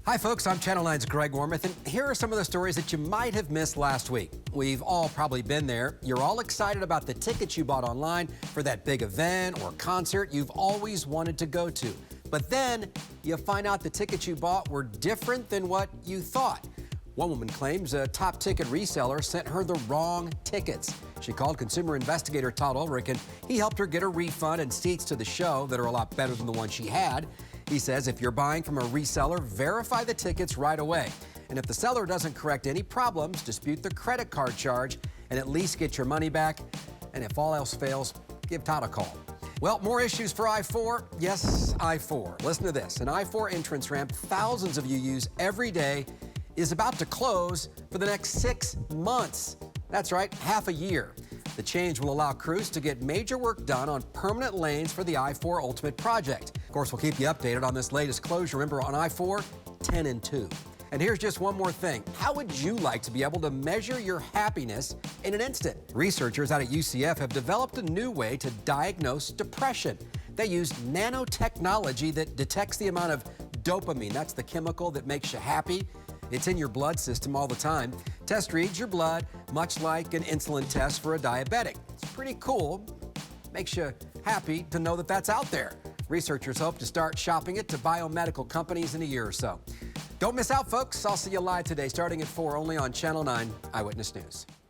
Hi folks, I'm Channel 9's Greg Wormuth, and here are some of the stories that you might have missed last week. We've all probably been there. You're all excited about the tickets you bought online for that big event or concert you've always wanted to go to. But then you find out the tickets you bought were different than what you thought. One woman claims a top ticket reseller sent her the wrong tickets. She called consumer investigator Todd Ulrich, and he helped her get a refund and seats to the show that are a lot better than the one she had. He says if you're buying from a reseller, verify the tickets right away. And if the seller doesn't correct any problems, dispute the credit card charge and at least get your money back. And if all else fails, give Todd a call. Well, more issues for I-4. Yes, I-4. Listen to this. An I-4 entrance ramp thousands of you use every day is about to close for the next 6 months. That's right, half a year. The change will allow crews to get major work done on permanent lanes for the I-4 Ultimate project. Of course, we'll keep you updated on this latest closure. Remember, on I-4, 10 and 2. And here's just one more thing. How would you like to be able to measure your happiness in an instant? Researchers out at UCF have developed a new way to diagnose depression. They use nanotechnology that detects the amount of dopamine. That's the chemical that makes you happy. It's in your blood system all the time. Test reads your blood, much like an insulin test for a diabetic. It's pretty cool. Makes you happy to know that that's out there. Researchers hope to start shopping it to biomedical companies in a year or so. Don't miss out, folks. I'll see you live today starting at 4 only on Channel 9 Eyewitness News.